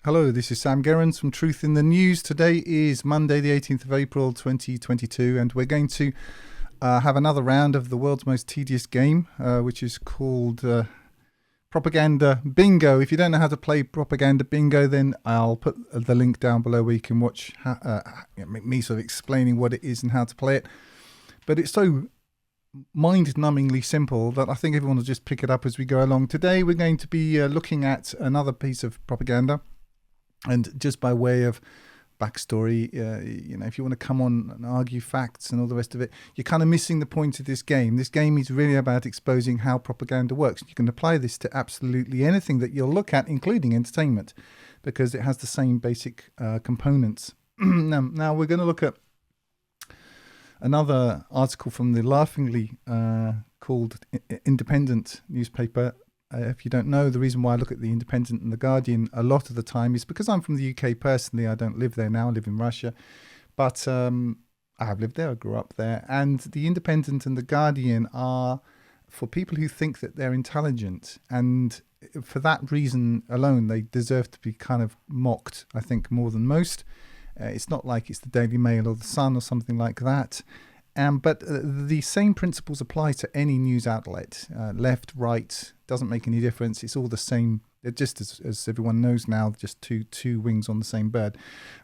Hello, this is Sam Gerrans from Truth in the News. Today is Monday, the 18th of April, 2022, and we're going to have another round of the world's most tedious game, which is called Propaganda Bingo. If you don't know how to play Propaganda Bingo, then I'll put the link down below where you can watch me sort of explaining what it is and how to play it. But it's so mind-numbingly simple that I think everyone will just pick it up as we go along. Today we're going to be looking at another piece of propaganda. And just by way of backstory, if you want to come on and argue facts and all the rest of it, you're kind of missing the point of this game. This game is really about exposing how propaganda works. You can apply this to absolutely anything that you'll look at, including entertainment, because it has the same basic components. Now, we're going to look at another article from the laughingly called Independent newspaper. If you don't know, the reason why I look at the Independent and the Guardian a lot of the time is because I'm from the UK personally. I don't live there now. I live in Russia. But I have lived there. I grew up there. And the Independent and the Guardian are for people who think that they're intelligent. And for that reason alone, they deserve to be kind of mocked, I think, more than most. It's not like it's the Daily Mail or the Sun or something like that. But the same principles apply to any news outlet, left, right, doesn't make any difference. It's all the same. They're just, as everyone knows now, just two wings on the same bird.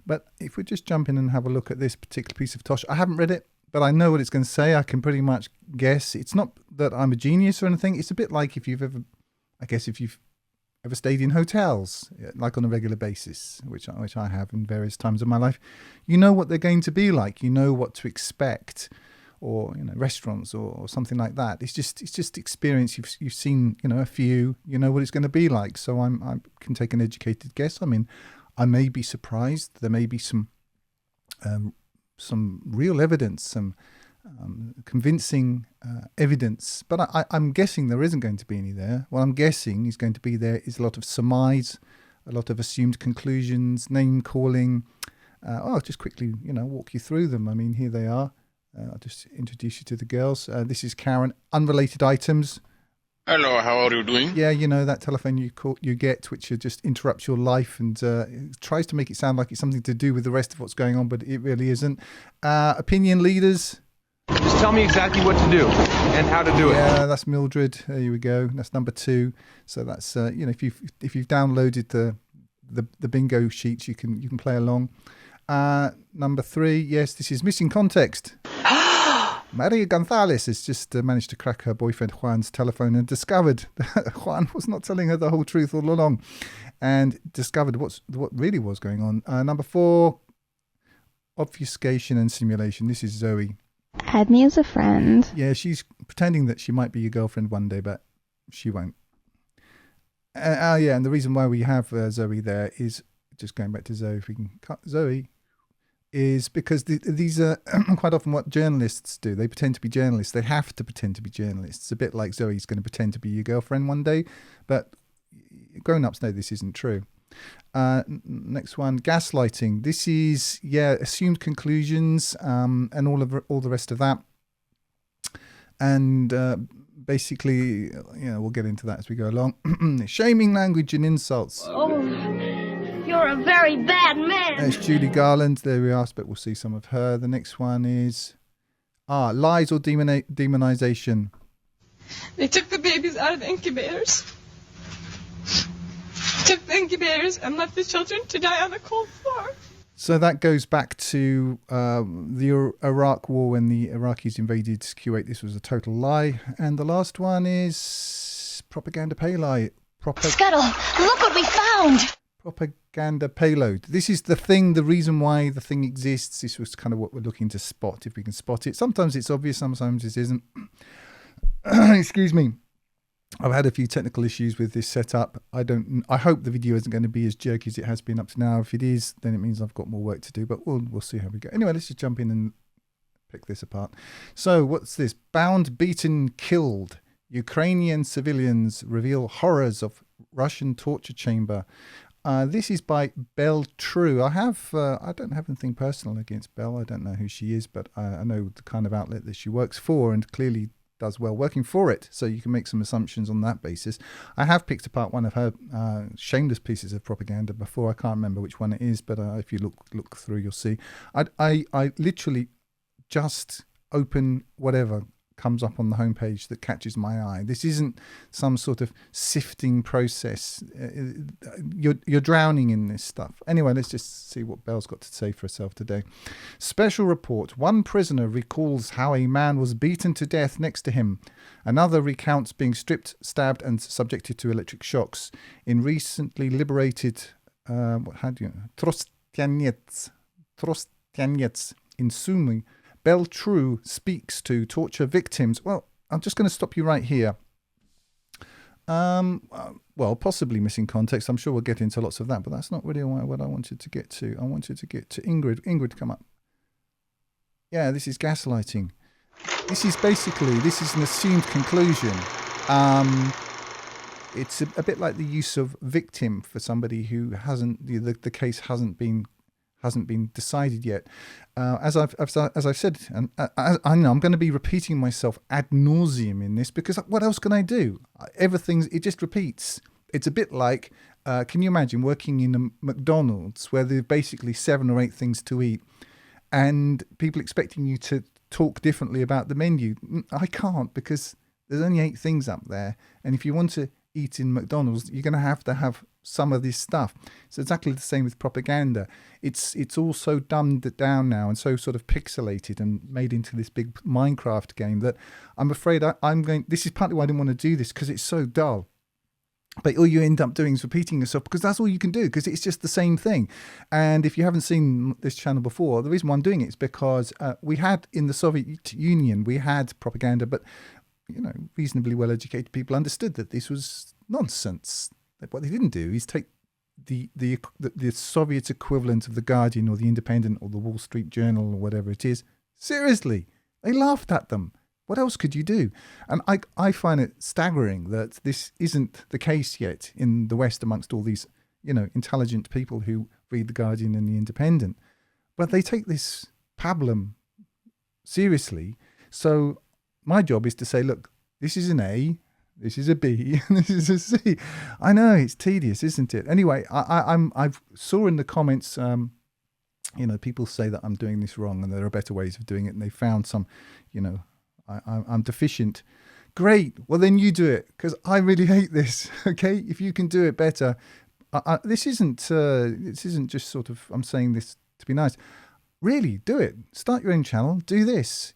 But if we just jump in and have a look at this particular piece of tosh, I haven't read it, but I know what it's going to say. I can pretty much guess. It's not that I'm a genius or anything. It's a bit like if you've ever stayed in hotels, like on a regular basis, which I have in various times of my life. You know what they're going to be like. You know what to expect, or restaurants or something like that. It's just experience. You've seen a few. You know what it's going to be like. So I can take an educated guess. I mean, I may be surprised. There may be some real evidence, some convincing evidence, but I'm guessing there isn't going to be any there. What I'm guessing is going to be there is a lot of surmise, a lot of assumed conclusions, name calling. I'll just quickly walk you through them. I mean, here they are. I'll just introduce you to the girls. This is Karen. Unrelated items. Hello, how are you doing? Yeah, that telephone you get, which just interrupts your life and it tries to make it sound like it's something to do with the rest of what's going on, but it really isn't. Opinion leaders. Just tell me exactly what to do and how to do it. Yeah, that's Mildred. There we go. That's number 2. So that's if you've downloaded the bingo sheets, you can play along. Number 3, yes, this is missing context. Maria Gonzalez has just managed to crack her boyfriend Juan's telephone and discovered that Juan was not telling her the whole truth all along, and discovered what really was going on. Number 4, obfuscation and simulation. This is Zoe. Add me as a friend. Yeah, she's pretending that she might be your girlfriend one day, but she won't. And the reason why we have Zoe there is, just going back to Zoe, if we can cut Zoe, is because these are quite often what journalists do. They pretend to be journalists. They have to pretend to be journalists. It's a bit like Zoe's going to pretend to be your girlfriend one day, but grown-ups know this isn't true. Next one, gaslighting. This is assumed conclusions and all the rest of that. And basically, we'll get into that as we go along. Shaming language and insults. Oh, you're a very bad man. There's Judy Garland. There we are, but we'll see some of her. The next one is lies or demonization. They took the babies out of the incubators. Took the incubators and left the children to die on the cold floor. So that goes back to the Iraq war when the Iraqis invaded Kuwait. This was a total lie. And the last one is propaganda payload. Scuttle, look what we found. Propaganda payload. This is the thing, the reason why the thing exists. This was kind of what we're looking to spot, if we can spot it. Sometimes it's obvious, sometimes it isn't. Excuse me. I've had a few technical issues with this setup. I hope the video isn't going to be as jerky as it has been up to now. If it is, then it means I've got more work to do, but we'll see how we go. Anyway, let's just jump in and pick this apart. So what's this? Bound, beaten, killed. Ukrainian civilians reveal horrors of Russian torture chamber. This is by Belle True. I don't have anything personal against Belle. I don't know who she is, but I know the kind of outlet that she works for, and clearly does well working for it. So you can make some assumptions on that basis. I have picked apart one of her shameless pieces of propaganda before. I can't remember which one it is, but if you look through, you'll see. I literally just open whatever comes up on the homepage that catches my eye. This isn't some sort of sifting process. You're drowning in this stuff. Anyway, let's just see what Belle's got to say for herself today. Special report. One prisoner recalls how a man was beaten to death next to him. Another recounts being stripped, stabbed and subjected to electric shocks. In recently liberated Trostianets in Sumy, Belle True speaks to torture victims. Well, I'm just going to stop you right here. Well, possibly missing context. I'm sure we'll get into lots of that, but that's not really what I wanted to get to. I wanted to get to Ingrid. Ingrid, come up. Yeah, this is gaslighting. This is an assumed conclusion. It's a bit like the use of victim for somebody who hasn't, the case hasn't been decided yet. As I've said, and I know I'm going to be repeating myself ad nauseum in this, because what else can I do? It just repeats. It's a bit like, can you imagine working in a McDonald's where there's basically 7 or 8 things to eat, and people expecting you to talk differently about the menu? I can't, because there's only 8 things up there, and if you want to eat in McDonald's, you're going to have some of this stuff. It's exactly the same with propaganda. It's all so dumbed down now and so sort of pixelated and made into this big Minecraft game that I'm afraid this is partly why I didn't want to do this, because it's so dull. But all you end up doing is repeating yourself, because that's all you can do, because it's just the same thing. And if you haven't seen this channel before, the reason why I'm doing it is because we had in the Soviet Union, we had propaganda, but reasonably well-educated people understood that this was nonsense. What they didn't do is take the Soviet equivalent of The Guardian or The Independent or the Wall Street Journal or whatever it is seriously. They laughed at them. What else could you do? And I find it staggering that this isn't the case yet in the West amongst all these, intelligent people who read The Guardian and The Independent. But they take this pablum seriously. So my job is to say, look, this is an A, this is a B, and this is a C. I know, it's tedious, isn't it? Anyway, I saw in the comments, people say that I'm doing this wrong and there are better ways of doing it, and they found some, I'm deficient. Great, well then you do it, because I really hate this. Okay, if you can do it better, this isn't just sort of, I'm saying this to be nice. Really, do it. Start your own channel. Do this.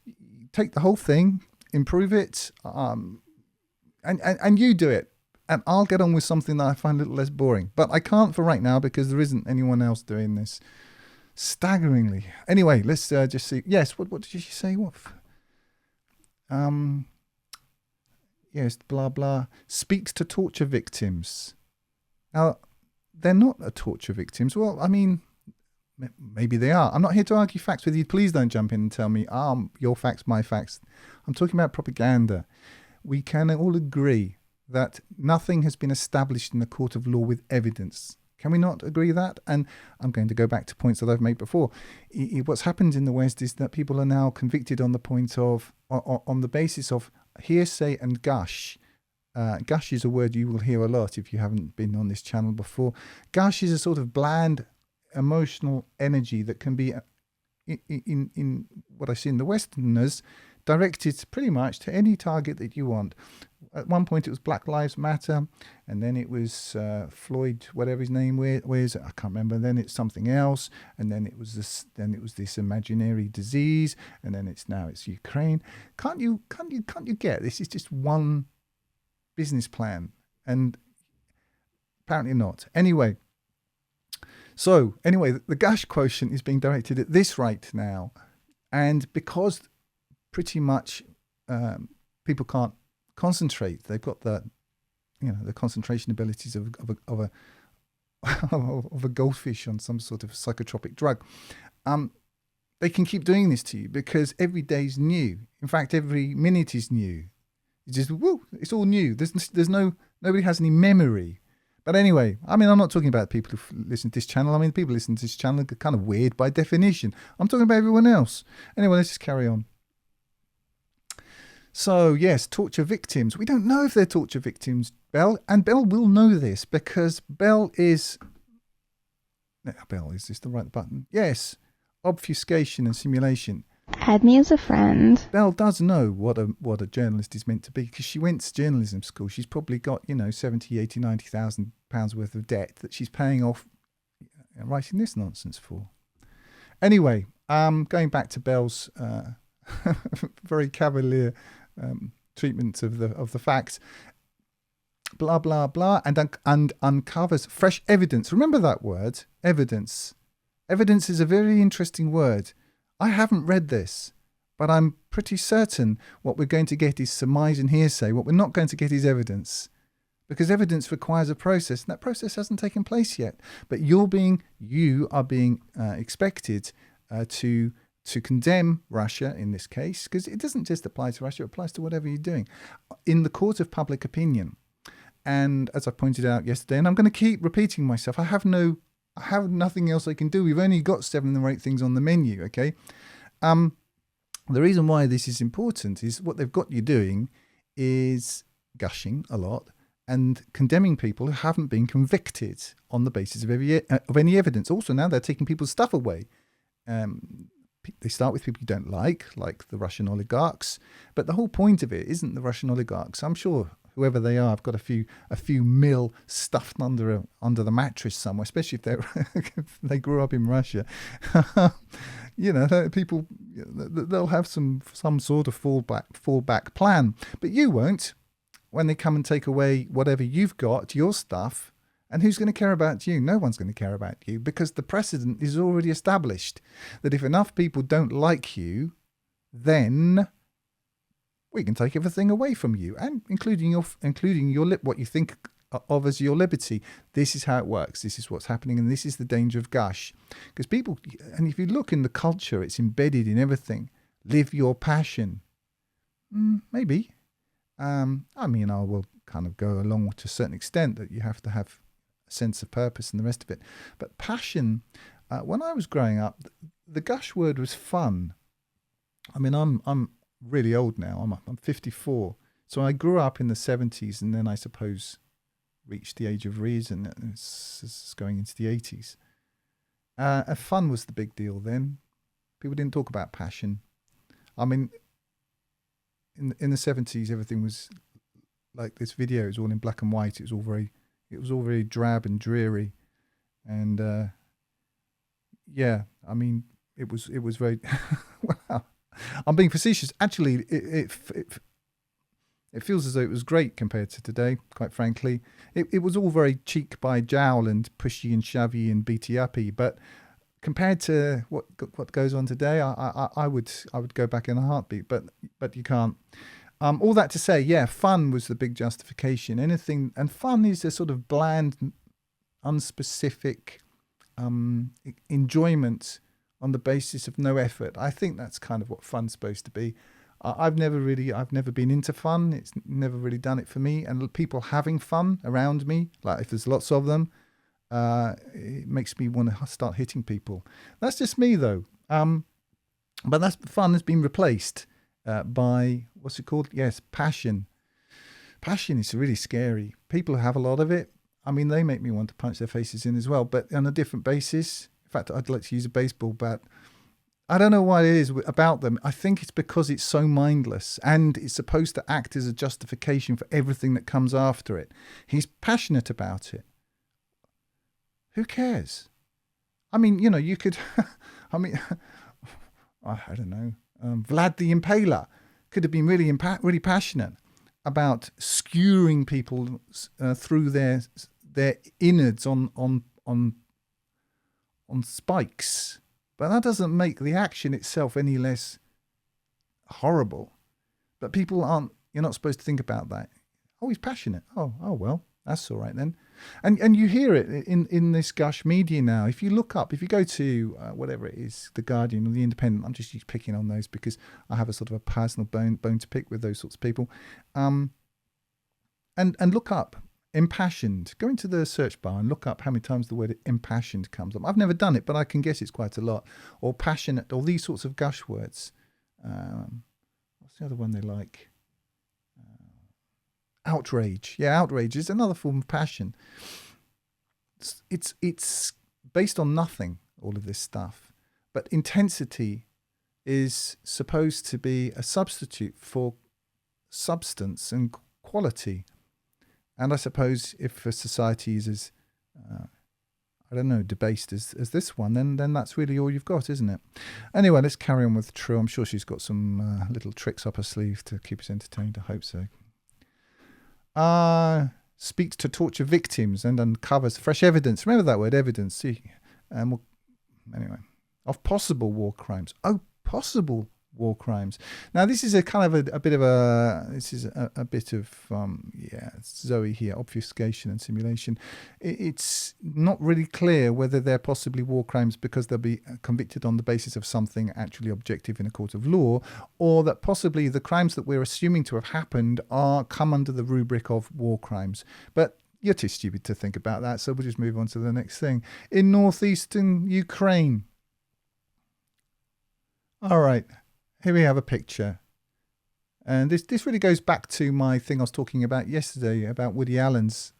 Take the whole thing, improve it, and you do it, and I'll get on with something that I find a little less boring. But I can't for right now, because there isn't anyone else doing this. Staggeringly. Anyway, let's just see. Yes, what did she say? What? Yes, blah blah. Speaks to torture victims. Now, they're not a torture victims. Well, I mean, maybe they are. I'm not here to argue facts with you. Please don't jump in and tell me, your facts, my facts. I'm talking about propaganda. We can all agree that nothing has been established in the court of law with evidence. Can we not agree that? And I'm going to go back to points that I've made before. What's happened in the West is that people are now convicted on the point of, on the basis of hearsay and gush. Gush is a word you will hear a lot if you haven't been on this channel before. Gush is a sort of bland, emotional energy that can be, in what I see in the Westerners, directed pretty much to any target that you want. At one point it was Black Lives Matter, and then it was Floyd, whatever his name was, I can't remember. Then it's something else, and then it was this imaginary disease, and then it's Ukraine. Can't you get this is just one business plan? And apparently not. Anyway, the Gush quotient is being directed at this right now, and because pretty much people can't concentrate. They've got the concentration abilities of a goldfish on some sort of psychotropic drug. They can keep doing this to you because every day's new. In fact, every minute is new. It's just it's all new. Nobody has any memory. But anyway, I mean, I'm not talking about people who listen to this channel. I mean, people listen to this channel are kind of weird by definition. I'm talking about everyone else. Anyway, let's just carry on. So, yes, torture victims. We don't know if they're torture victims, Belle. And Belle will know this because Belle is... Belle, is this the right button? Yes. Obfuscation and simulation. Add me as a friend. Belle does know what a journalist is meant to be because she went to journalism school. She's probably got, 70, 80, 90,000 pounds worth of debt that she's paying off writing this nonsense for. Anyway, going back to Belle's very cavalier treatment of the facts, blah blah blah, and uncovers fresh evidence. Remember that word, evidence. Evidence is a very interesting word. I haven't read this, but I'm pretty certain what we're going to get is surmise and hearsay. What we're not going to get is evidence, because evidence requires a process, and that process hasn't taken place yet. But you are being expected to condemn Russia in this case, because it doesn't just apply to Russia, it applies to whatever you're doing in the court of public opinion. And as I pointed out yesterday, and I'm going to keep repeating myself, I have nothing else I can do. We've only got 7 or 8 things on the menu, okay? The reason why this is important is what they've got you doing is gushing a lot and condemning people who haven't been convicted on the basis of any evidence. Also, now they're taking people's stuff away. They start with people you don't like the Russian oligarchs. But the whole point of it isn't the Russian oligarchs. I'm sure whoever they are, I've got a few mil stuffed under the mattress somewhere, especially if they grew up in Russia. People, they'll have some sort of fallback plan, but you won't when they come and take away whatever you've got, your stuff. And who's going to care about you? No one's going to care about you, because the precedent is already established that if enough people don't like you, then we can take everything away from you, and including your what you think of as your liberty. This is how it works. This is what's happening, and this is the danger of gush. Because people, and if you look in the culture, it's embedded in everything. Live your passion. Maybe. I will kind of go along to a certain extent that you have to have a sense of purpose and the rest of it. But passion, when I was growing up, the gush word was fun. I mean, I'm really old now. I'm 54. So I grew up in the 70s, and then I suppose reached the age of reason. It's going into the 80s. Fun was the big deal then. People didn't talk about passion. I mean, in the 70s, everything was like this video. It was all in black and white. It was all very drab and dreary, and I mean, it was very well. I'm being facetious. Actually, it feels as though it was great compared to today, quite frankly. It was all very cheek by jowl and pushy and shovey and beaty uppy, but compared to what goes on today, I would go back in a heartbeat, but you can't. All that to say, yeah, fun was the big justification. Anything, and fun is a sort of bland, unspecific enjoyment on the basis of no effort. I think that's kind of what fun's supposed to be. I've never been into fun. It's never really done it for me. And people having fun around me, like if there's lots of them, it makes me want to start hitting people. That's just me, though. But that's fun has been replaced by, what's it called? Yes, passion. Passion is really scary. People who have a lot of it, I mean, they make me want to punch their faces in as well, but on a different basis. In fact, I'd like to use a baseball bat. I don't know what it is about them. I think it's because it's so mindless, and it's supposed to act as a justification for everything that comes after it. He's passionate about it. Who cares? I mean, you could, I don't know. Vlad the Impaler could have been really passionate about skewering people through their innards on spikes, but that doesn't make the action itself any less horrible. But people aren't. You're not supposed to think about that. Oh, he's passionate. Oh well, that's all right then. And you hear it in this gush media now. If you go to whatever it is, The Guardian or The Independent, I'm just picking on those because I have a sort of a personal bone to pick with those sorts of people. And look up impassioned. Go into the search bar and look up how many times the word impassioned comes up. I've never done it, but I can guess it's quite a lot. Or passionate, or these sorts of gush words. What's the other one they like? outrage. Yeah, outrage is another form of passion. It's based on nothing, all of this stuff. But intensity is supposed to be a substitute for substance and quality. And I suppose if a society is as, debased as this one, then that's really all you've got, isn't it? Anyway, let's carry on with True. I'm sure she's got some little tricks up her sleeve to keep us entertained. I hope so. Speaks to torture victims and uncovers fresh evidence. Remember that word, evidence. See, anyway, of possible war crimes. Oh, possible war crimes. Now, this is a kind of a bit of Zoe here, obfuscation and simulation. It's not really clear whether they're possibly war crimes because they'll be convicted on the basis of something actually objective in a court of law, or that possibly the crimes that we're assuming to have happened come under the rubric of war crimes. But you're too stupid to think about that, so we'll just move on to the next thing. In northeastern Ukraine. All right. Here we have a picture. And this really goes back to my thing I was talking about yesterday about Woody Allen's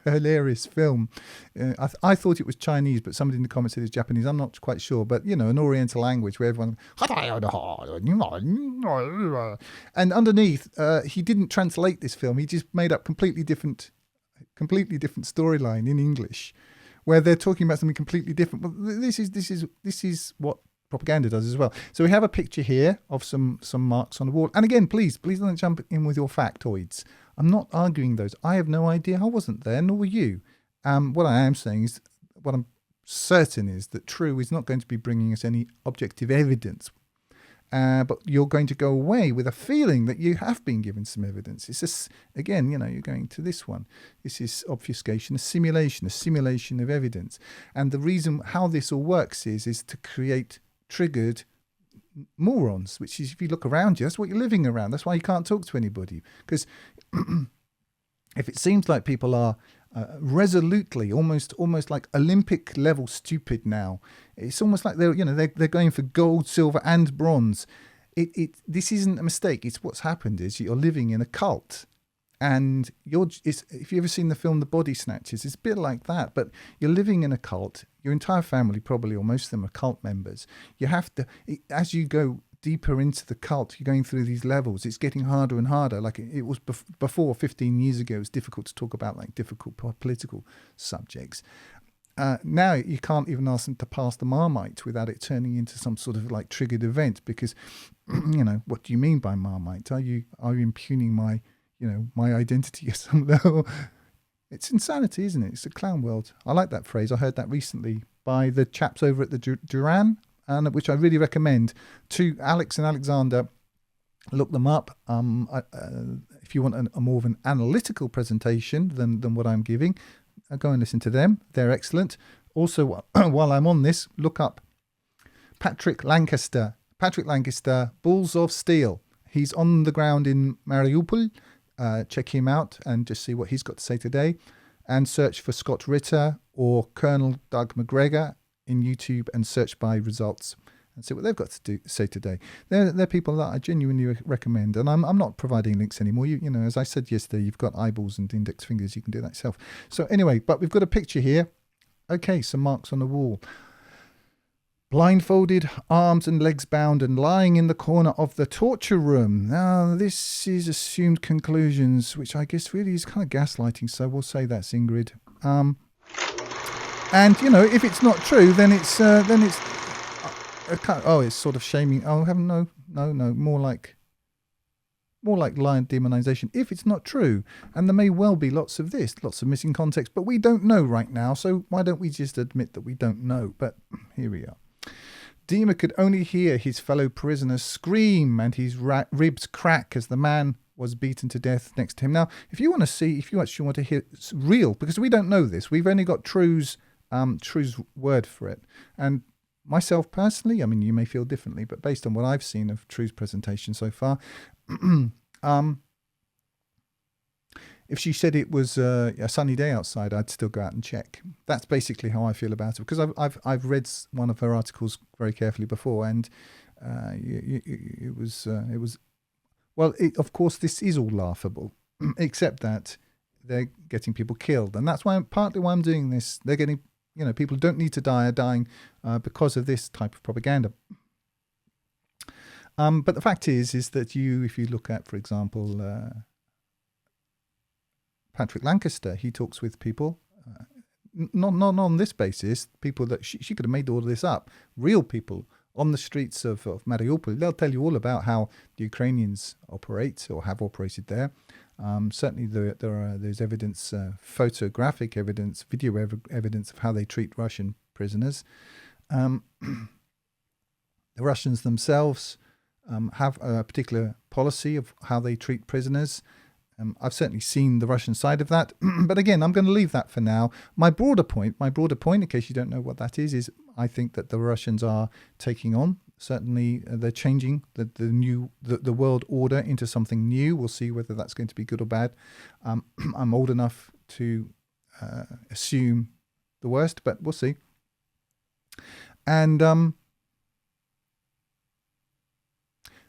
hilarious film. I thought it was Chinese, but somebody in the comments said it's Japanese. I'm not quite sure. But, an Oriental language where everyone... And underneath, he didn't translate this film. He just made up completely different storyline in English where they're talking about something completely different. Well, this is what propaganda does as well. So we have a picture here of some marks on the wall. And again, please don't jump in with your factoids. I'm not arguing those. I have no idea. I wasn't there, nor were you. What I am saying is, what I'm certain is that True is not going to be bringing us any objective evidence. But you're going to go away with a feeling that you have been given some evidence. It's just, again, you're going to this one. This is obfuscation, a simulation of evidence. And the reason how this all works is to create triggered morons, which is, if you look around you, that's what you're living around. That's why you can't talk to anybody, because if it seems like people are resolutely, almost like Olympic level stupid now, it's almost like they're going for gold, silver, and bronze. This isn't a mistake. It's what's happened is you're living in a cult. And if you've ever seen the film The Body Snatchers, it's a bit like that, but you're living in a cult. Your entire family probably, or most of them, are cult members. You have to, as you go deeper into the cult, you're going through these levels. It's getting harder and harder. Like it was before 15 years ago, it was difficult to talk about like difficult political subjects. Now you can't even ask them to pass the Marmite without it turning into some sort of like triggered event, because, what do you mean by Marmite? Are you impugning my identity at some level? It's insanity, isn't it? It's a clown world. I like that phrase. I heard that recently by the chaps over at the Duran, and which I really recommend to Alex and Alexander. Look them up. If you want a more of an analytical presentation than what I'm giving, go and listen to them. They're excellent. Also, while I'm on this, look up Patrick Lancaster. Balls of Steel. He's on the ground in Mariupol. Check him out and just see what he's got to say today. And search for Scott Ritter or Colonel Doug McGregor in YouTube and search by results and see what they've got to say today. They're people that I genuinely recommend. And I'm not providing links anymore. You know, as I said yesterday, you've got eyeballs and index fingers. You can do that yourself. So anyway, but we've got a picture here. Okay, some marks on the wall. Blindfolded, arms and legs bound, and lying in the corner of the torture room. Now, this is assumed conclusions, which I guess really is kind of gaslighting, so we'll say that's Ingrid. And, you know, if it's not true, then it's sort of shaming. Oh, no, more like lion demonization. If it's not true, and there may well be lots of missing context, but we don't know right now, so why don't we just admit that we don't know? But here we are. Dima could only hear his fellow prisoners scream and his ribs crack as the man was beaten to death next to him. Now, if you actually want to hear real, because we don't know this, we've only got True's word for it. And myself personally, I mean, you may feel differently, but based on what I've seen of True's presentation so far, if she said it was a sunny day outside, I'd still go out and check. That's basically how I feel about it, because I've read one of her articles very carefully before, and it was well. Of course, this is all laughable. except that they're getting people killed. And that's partly why I'm doing this. They're getting, people who don't need to die are dying because of this type of propaganda. But the fact is that if you look at, for example, Patrick Lancaster, he talks with people, not on this basis, people that she could have made all of this up, real people on the streets of Mariupol. They'll tell you all about how the Ukrainians operate or have operated there. Certainly there's evidence, photographic evidence, video evidence of how they treat Russian prisoners. The Russians themselves have a particular policy of how they treat prisoners. I've certainly seen the Russian side of that. But again, I'm going to leave that for now. My broader point, in case you don't know what that is I think that the Russians are taking on. Certainly, they're changing the world order into something new. We'll see whether that's going to be good or bad. I'm old enough to assume the worst, but we'll see. And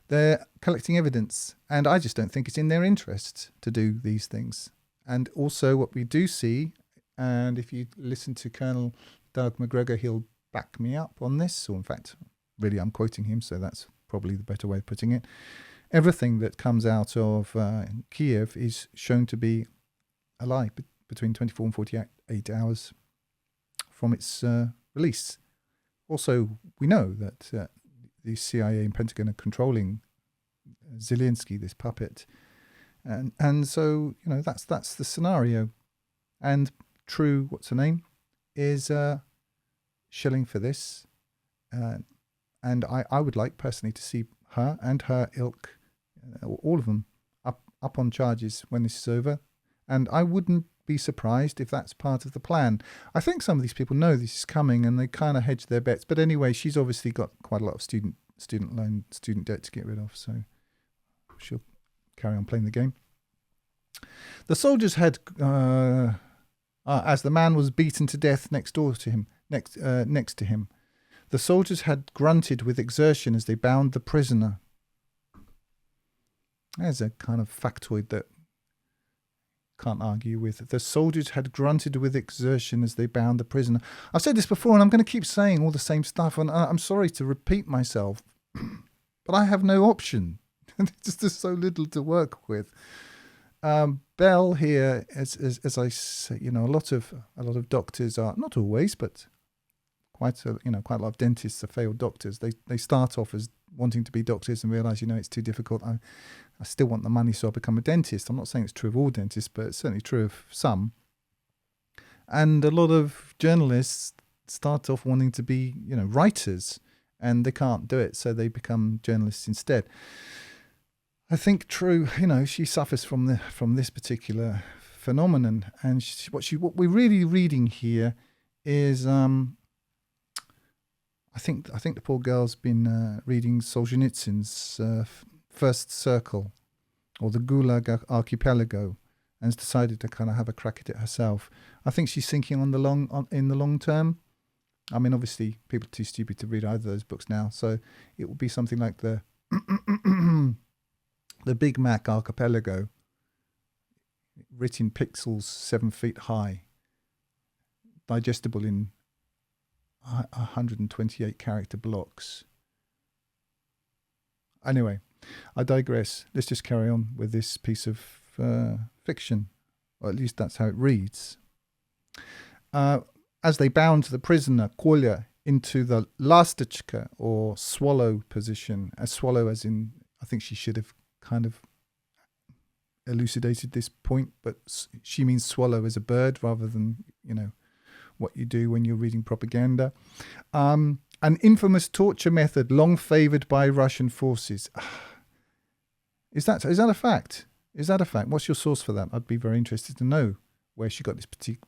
they're collecting evidence, and I just don't think it's in their interest to do these things. And also what we do see, and if you listen to Colonel Doug McGregor, he'll back me up on this, or in fact, really I'm quoting him, so that's probably the better way of putting it. Everything that comes out of Kiev is shown to be a lie between 24 and 48 hours from its release. Also, we know that the CIA and Pentagon are controlling Zelensky, this puppet, and so that's the scenario. And True, what's her name, is shilling for this, and I would like personally to see her and her ilk, all of them, up on charges when this is over, and I wouldn't be surprised if that's part of the plan. I think some of these people know this is coming and they kind of hedge their bets. But anyway, she's obviously got quite a lot of student loan, student debt to get rid of, so she'll carry on playing the game. The soldiers had, as the man was beaten to death next to him, the soldiers had grunted with exertion as they bound the prisoner. There's a kind of factoid that can't argue with. The soldiers had grunted with exertion as they bound the prisoner. I've said this before, and I'm going to keep saying all the same stuff, and I'm sorry to repeat myself, but I have no option. There's just so little to work with. Bell here, as I say, a lot of doctors are, not always, but quite a lot of dentists are failed doctors. They start off as wanting to be doctors and realise, it's too difficult. I still want the money, so I'll become a dentist. I'm not saying it's true of all dentists, but it's certainly true of some. And a lot of journalists start off wanting to be, writers, and they can't do it, so they become journalists instead. I think True, she suffers from this particular phenomenon, and what we're really reading here is, I think the poor girl's been reading Solzhenitsyn's First Circle, or the Gulag Archipelago, and has decided to kind of have a crack at it herself. I think she's thinking in the long term. I mean, obviously, people are too stupid to read either of those books now, so it will be something like the Big Mac Archipelago, written pixels 7 feet high, digestible in 128 character blocks. Anyway, I digress. Let's just carry on with this piece of fiction, or at least that's how it reads. As they bound the prisoner, Kolya, into the lastechka, or swallow position, a swallow as in, I think she should have kind of elucidated this point, but she means swallow as a bird rather than, what you do when you're reading propaganda. An infamous torture method long favoured by Russian forces. Is that a fact? Is that a fact? What's your source for that? I'd be very interested to know where she got this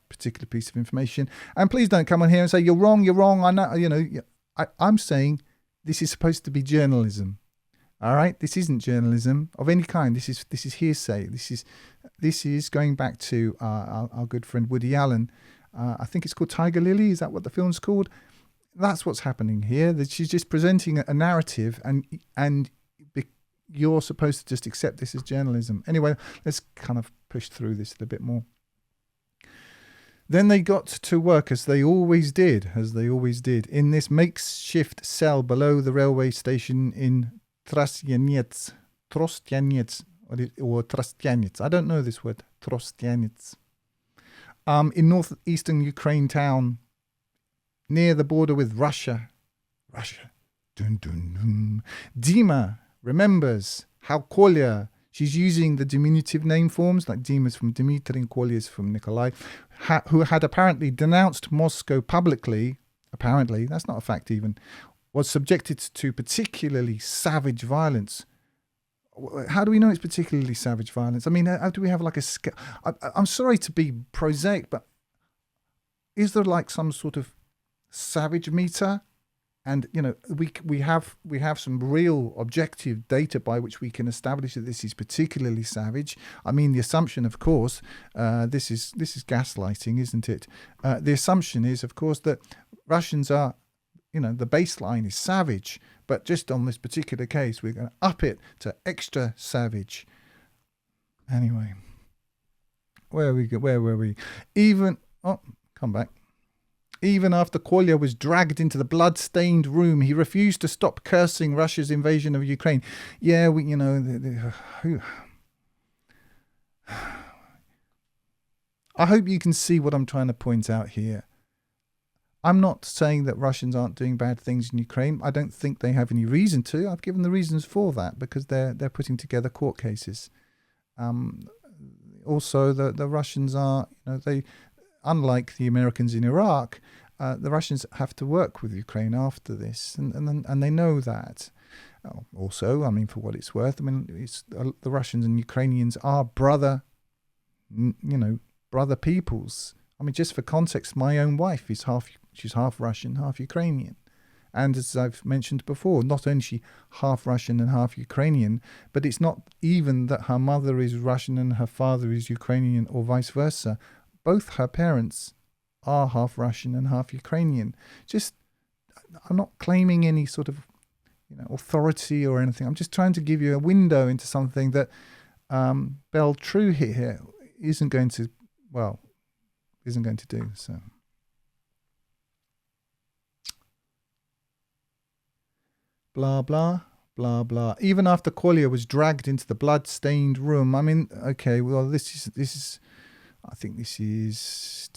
particular piece of information. And please don't come on here and say, you're wrong. I know, I'm saying this is supposed to be journalism. All right, this isn't journalism of any kind. This is hearsay. This is going back to our good friend Woody Allen. I think it's called Tiger Lily. Is that what the film's called? That's what's happening here. That she's just presenting a narrative, and you're supposed to just accept this as journalism. Anyway, let's kind of push through this a bit more. Then they got to work, as they always did, in this makeshift cell below the railway station in Trostyanets, or Trostyanets. I don't know this word, Trostyanets. In northeastern Ukraine town, near the border with Russia. Dun, dun, dun. Dima remembers how Kolya, she's using the diminutive name forms, like Dima's from Dmitry and Kolya's from Nikolai, who had apparently denounced Moscow publicly, apparently, that's not a fact even, was subjected to particularly savage violence. How do we know it's particularly savage violence? I mean, how do we have like a... I'm sorry to be prosaic, but is there like some sort of savage meter? And, you know, we have some real objective data by which we can establish that this is particularly savage. I mean, the assumption, of course, this is gaslighting, isn't it? The assumption is, of course, that Russians are, you know, the baseline is savage, but just on this particular case, we're going to up it to extra savage. Anyway, where were we? Come back. Even after Kolya was dragged into the blood-stained room, he refused to stop cursing Russia's invasion of Ukraine. Yeah, I hope you can see what I'm trying to point out here. I'm not saying that Russians aren't doing bad things in Ukraine. I don't think they have any reason to. I've given the reasons for that because they're putting together court cases. Also, the Russians are, they, unlike the Americans in Iraq, the Russians have to work with Ukraine after this, and they know that. Also, I mean, for what it's worth, I mean, the Russians and Ukrainians are brother peoples. I mean, just for context, my own wife is she's half Russian, half Ukrainian. And as I've mentioned before, not only is she half Russian and half Ukrainian, but it's not even that her mother is Russian and her father is Ukrainian or vice versa. Both her parents are half Russian and half Ukrainian. I'm not claiming any sort of authority or anything. I'm just trying to give you a window into something that Bell True here isn't going to do. So. Blah, blah, blah, blah. Even after Kolya was dragged into the blood-stained room. I mean, okay, well, this is, I think this is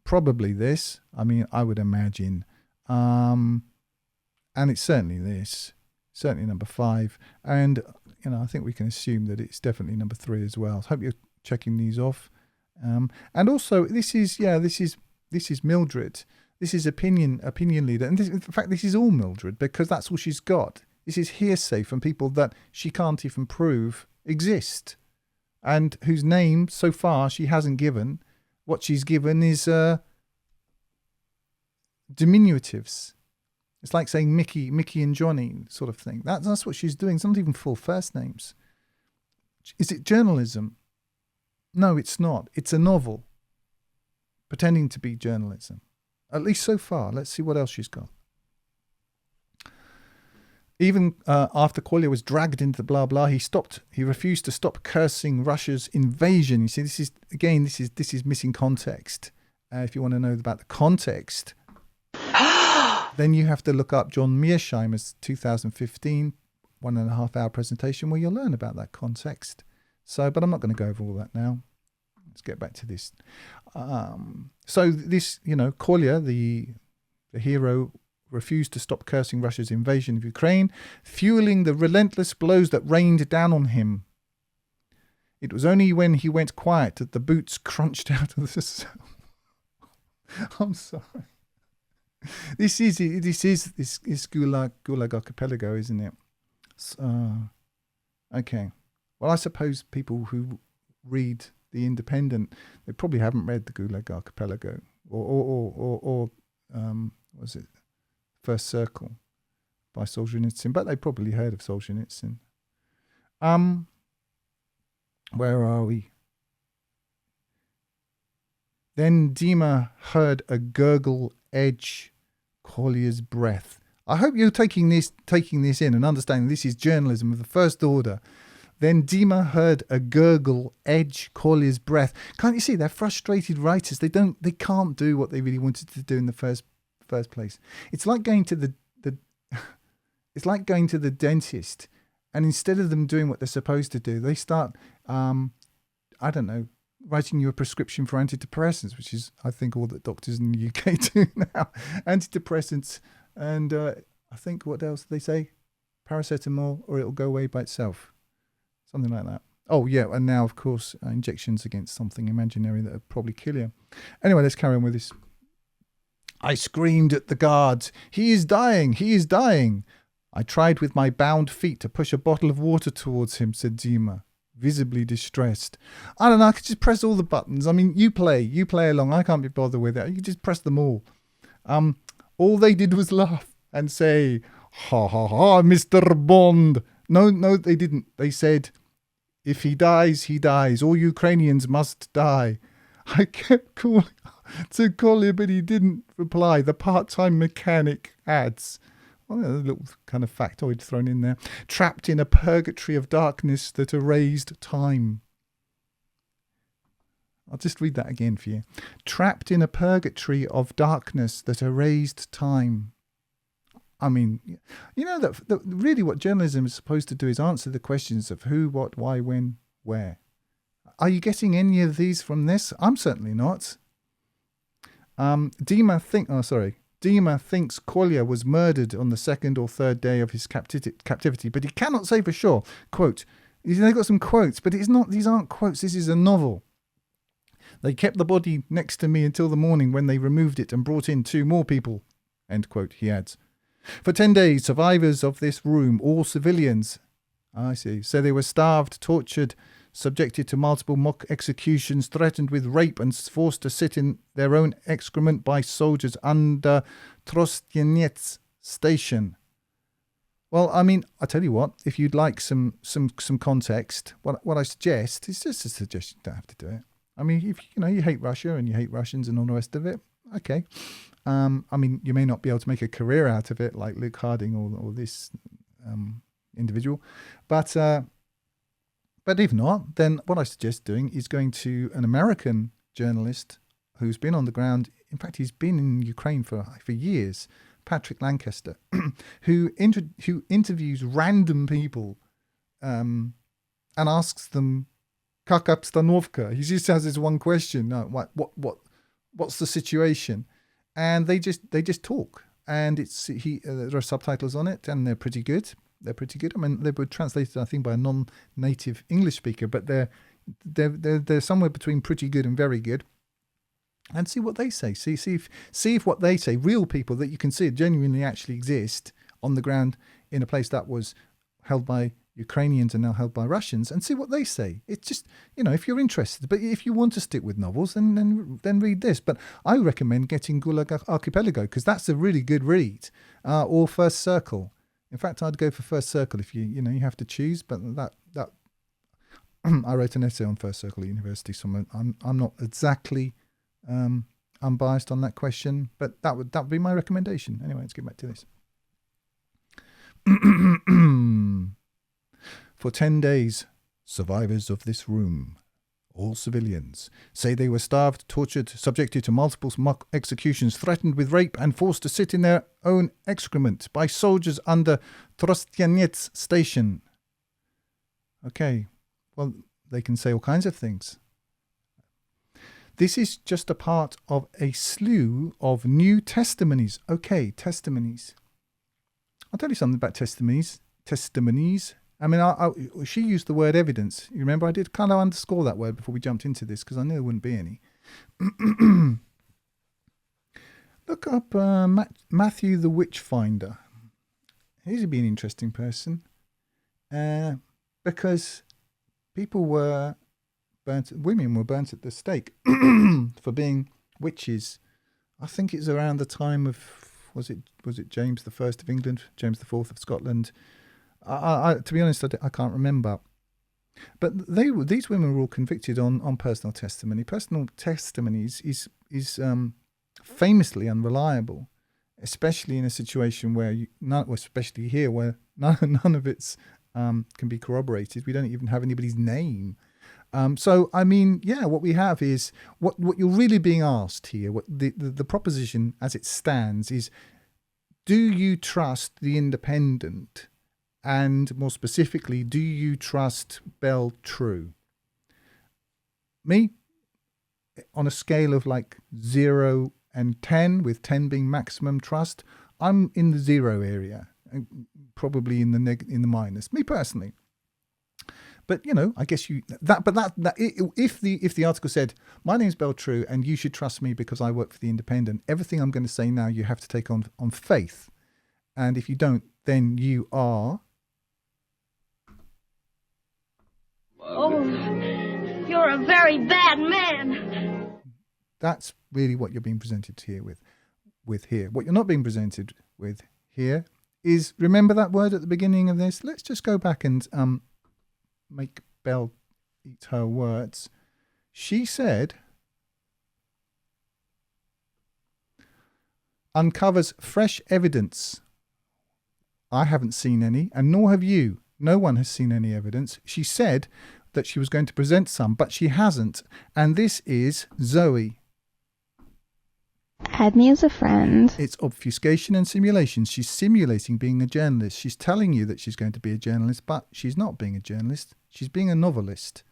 probably this. I mean, I would imagine. And it's certainly this. Certainly number 5. And, I think we can assume that it's definitely number 3 as well. So I hope you're checking these off. And also, this is Mildred. This is opinion leader. And in fact, this is all Mildred because that's all she's got. This is hearsay from people that she can't even prove exist and whose name so far she hasn't given. What she's given is diminutives. It's like saying Mickey and Johnny sort of thing. That's what she's doing. It's not even full first names. Is it journalism? No, it's not. It's a novel pretending to be journalism. At least so far. Let's see what else she's got. Even after Kolya was dragged into the blah blah, he refused to stop cursing Russia's invasion. You see, this is missing context. If you want to know about the context, then you have to look up John Mearsheimer's 2015 1.5-hour presentation where you'll learn about that context. So, but I'm not going to go over all that now. Let's get back to this. So this, Kolya, the hero, refused to stop cursing Russia's invasion of Ukraine, fueling the relentless blows that rained down on him. It was only when he went quiet that the boots crunched out of the cell. I'm sorry. This is Gulag Archipelago, isn't it? Okay. Well, I suppose people who read The Independent, they probably haven't read the Gulag Archipelago or was it First Circle by Solzhenitsyn, but they probably heard of Solzhenitsyn. Where are we? Then Dima heard a gurgle edge Kolya's breath. I hope you're taking this in and understanding this is journalism of the first order. Then Dima heard a gurgle edge Collier's breath. Can't you see? They're frustrated writers. They can't do what they really wanted to do in the first place. It's like going to the it's like going to the dentist, and instead of them doing what they're supposed to do, they start writing you a prescription for antidepressants, which is, I think, all that doctors in the UK do now. Antidepressants, and I think, what else do they say? Paracetamol, or it'll go away by itself. Something like that. Oh, yeah, and now, of course, injections against something imaginary that will probably kill you. Anyway, let's carry on with this. I screamed at the guards, "He is dying! He is dying!" I tried with my bound feet to push a bottle of water towards him, said Dima, visibly distressed. I don't know, I could just press all the buttons. I mean, you play along. I can't be bothered with it. You can just press them all. All they did was laugh and say, "Ha ha ha, Mr. Bond." No, they didn't. They said, "If he dies, he dies. All Ukrainians must die." I kept calling to Collier, but he didn't reply. The part-time mechanic adds, a little kind of factoid thrown in there, trapped in a purgatory of darkness that erased time. I'll just read that again for you. Trapped in a purgatory of darkness that erased time. I mean, you know that really what journalism is supposed to do is answer the questions of who, what, why, when, where. Are you getting any of these from this? I'm certainly not. Dima thinks Collier was murdered on the second or third day of his captivity, but he cannot say for sure. Quote, they've got some quotes, but these aren't quotes, this is a novel. They kept the body next to me until the morning when they removed it and brought in 2 more people. End quote, he adds. For 10 days, survivors of this room, all civilians, I see, so they were starved, tortured, subjected to multiple mock executions, threatened with rape, and forced to sit in their own excrement by soldiers under Trostianets station. Well, I mean, I tell you what, if you'd like some context, what I suggest is just a suggestion. You don't have to do it. I mean, if you hate Russia and you hate Russians and all the rest of it, okay. I mean, you may not be able to make a career out of it like Luke Harding or this individual, but if not, then what I suggest doing is going to an American journalist who's been on the ground. In fact, he's been in Ukraine for years, Patrick Lancaster, who interviews random people and asks them, "Kak obstanovka?" He just has this one question: what's the situation? And they just talk, and there are subtitles on it, and they're pretty good. They're pretty good. I mean, they were translated, I think, by a non-native English speaker, but they're somewhere between pretty good and very good. And see what they say. See if what they say, real people that you can see genuinely actually exist on the ground in a place that was held by Ukrainians and now held by Russians, and see what they say. It's just, if you're interested. But if you want to stick with novels, then read this. But I recommend getting Gulag Archipelago, because that's a really good read, or First Circle. In fact, I'd go for First Circle if you have to choose. But that I wrote an essay on First Circle at university, so I'm not exactly unbiased on that question. But that would be my recommendation. Anyway, let's get back to this. For 10 days, survivors of this room, all civilians, say they were starved, tortured, subjected to multiple mock executions, threatened with rape, and forced to sit in their own excrement by soldiers under Trostianets station. Okay, well, they can say all kinds of things. This is just a part of a slew of new testimonies. Okay, testimonies. I'll tell you something about testimonies. I mean, she used the word evidence. You remember I did kind of underscore that word before we jumped into this because I knew there wouldn't be any. Look up Matthew the Witchfinder. He's be an interesting person because women were burnt at the stake for being witches. I think it's around the time of, was it James I of England, James IV of Scotland. To be honest, I can't remember. But these women were all convicted on personal testimony. Personal testimony is famously unreliable. especially in a situation where especially here where none of it's can be corroborated. We don't even have anybody's name. So I mean, yeah, what we have is what you're really being asked here. What the proposition as it stands is: do you trust the Independent, and more specifically, do you trust Bell True? Me, on a scale of like 0 and 10, with 10 being maximum trust, I'm in the 0 area, probably in the minus. Me personally. But you know, I guess if the article said my name's Bell True and you should trust me because I work for the Independent, everything I'm going to say now you have to take on faith, and if you don't, then you are. Oh, you're a very bad man. That's really what you're being presented here with here. What you're not being presented with here is, remember that word at the beginning of this? Let's just go back and make Bell eat her words. She said, uncovers fresh evidence. I haven't seen any, and nor have you. No one has seen any evidence. She said that she was going to present some, but she hasn't. And this is Zoe. Add me as a friend. It's obfuscation and simulation. She's simulating being a journalist. She's telling you that she's going to be a journalist, but she's not being a journalist. She's being a novelist.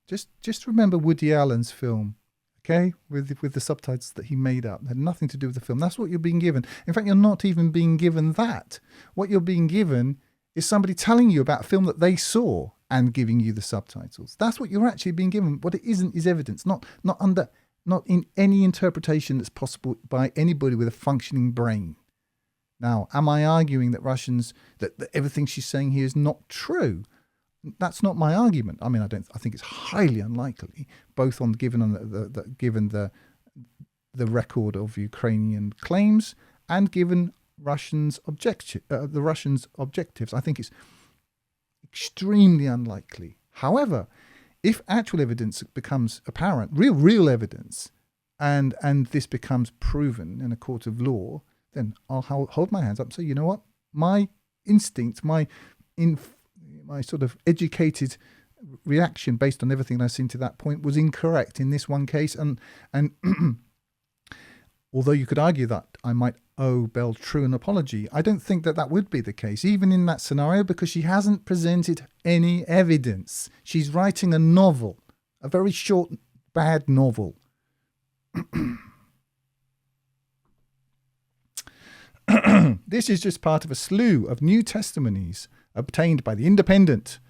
Just remember Woody Allen's film, okay, with the subtitles that he made up. It had nothing to do with the film. That's what you're being given. In fact, you're not even being given that. What you're being given is somebody telling you about a film that they saw and giving you the subtitles. That's what you're actually being given. What it isn't is evidence, not in any interpretation that's possible by anybody with a functioning brain. Now, am I arguing that that everything she's saying here is not true? That's not my argument. I mean, I think it's highly unlikely, both given the record of Ukrainian claims and given the Russians' objectives. I think it's extremely unlikely. However, if actual evidence becomes apparent, real evidence, and this becomes proven in a court of law, then I'll hold my hands up and say, you know what, my instinct, my sort of educated reaction based on everything I've seen to that point was incorrect in this one case, and although you could argue that I might owe Bell True an apology, I don't think that would be the case, even in that scenario, because she hasn't presented any evidence. She's writing a novel, a very short, bad novel. This is just part of a slew of new testimonies obtained by the Independent.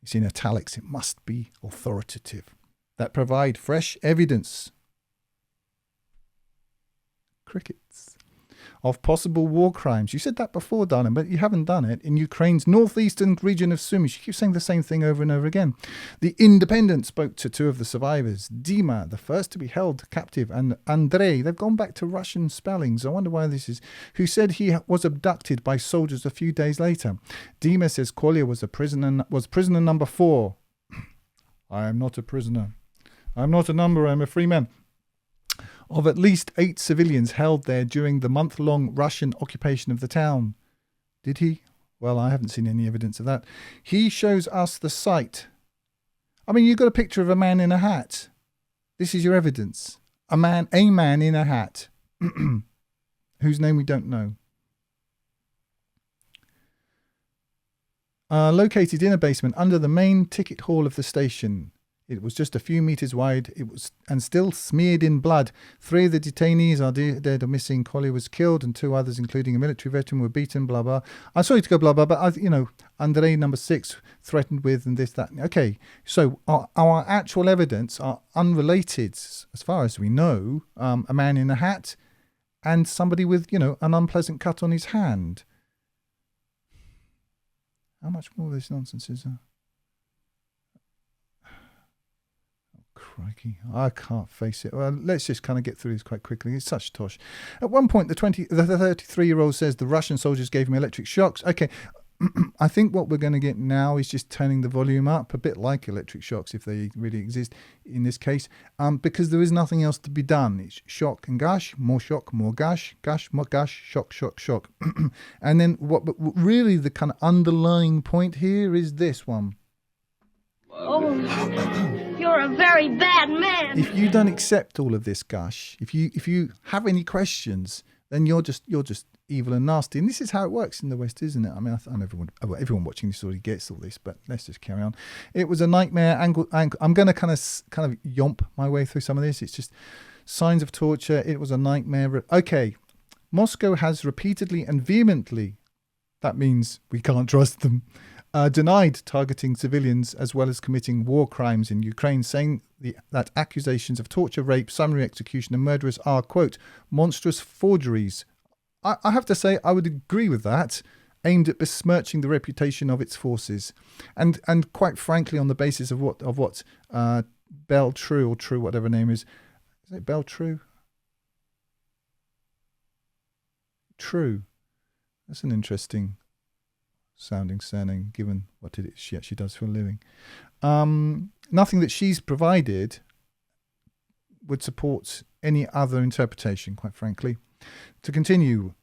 It's in italics, it must be authoritative, that provide fresh evidence. Crickets. Of possible war crimes. You said that before, darling, but you haven't done it. In Ukraine's northeastern region of Sumy. She keeps saying the same thing over and over again. The Independent spoke to two of the survivors. Dima, the first to be held captive, and Andrei. They've gone back to Russian spellings. I wonder why this is. Who said he was abducted by soldiers a few days later. Dima says Kolya was prisoner number 4. I am not a prisoner. I'm not a number. I'm a free man. Of at least 8 civilians held there during the month-long Russian occupation of the town. Did he? Well, I haven't seen any evidence of that. He shows us the site. I mean, you've got a picture of a man in a hat. This is your evidence. A man in a hat. Whose name we don't know. Located in a basement under the main ticket hall of the station. It was just a few meters wide. It was and still smeared in blood. 3 of the detainees are dead or missing. Kolya was killed, and 2 others, including a military veteran, were beaten. Blah blah. I'm sorry to go blah blah, but Andrei number 6 threatened with, and this that. Okay, so our actual evidence are unrelated, as far as we know. A man in a hat, and somebody with an unpleasant cut on his hand. How much more of this nonsense is there? Crikey, I can't face it. Well, let's just kind of get through this quite quickly. It's such tosh. At one point, the 33-year-old says the Russian soldiers gave him electric shocks. Okay, I think what we're going to get now is just turning the volume up, a bit like electric shocks, if they really exist in this case, because there is nothing else to be done. It's shock and gush, more gush, more gush, shock, shock, shock. And then what really the kind of underlying point here is this one. Oh, you're a very bad man. If you don't accept all of this gush, if you have any questions, then you're just evil and nasty. And this is how it works in the West, isn't it? I mean, I know everyone watching this already gets all this, but let's just carry on. It was a nightmare. I'm going to kind of yomp my way through some of this. It's just signs of torture. It was a nightmare. Okay, Moscow has repeatedly and vehemently, that means we can't trust them, denied targeting civilians as well as committing war crimes in Ukraine, saying that accusations of torture, rape, summary execution and murderers are, quote, monstrous forgeries. I have to say I would agree with that, aimed at besmirching the reputation of its forces. And quite frankly, on the basis of what Beltrue, or True, whatever her name is it Beltrue? True. That's an interesting sounding surname, given what it is she actually does for a living. Nothing that she's provided would support any other interpretation, quite frankly. To continue,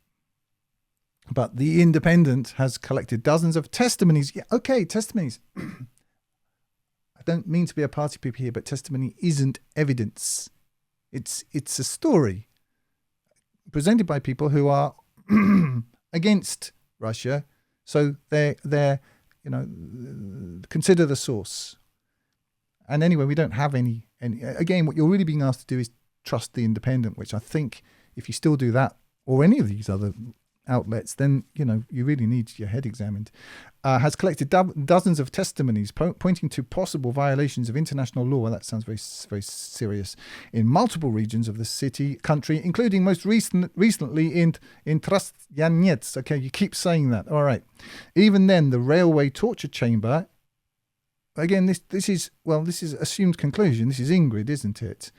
but The Independent has collected dozens of testimonies. Yeah, okay, testimonies. I don't mean to be a party pooper here, but testimony isn't evidence. It's a story presented by people who are against Russia. So they're consider the source. And anyway, we don't have any. Again, what you're really being asked to do is trust The Independent, which I think if you still do that, or any of these other outlets, then you really need your head examined. Has collected dozens of testimonies pointing to possible violations of international law. That sounds very, very serious. In multiple regions of the country, including most recently in Trastyanets. Okay, you keep saying that. All right. Even then, the railway torture chamber. Again, this is assumed conclusion. This is Ingrid, isn't it?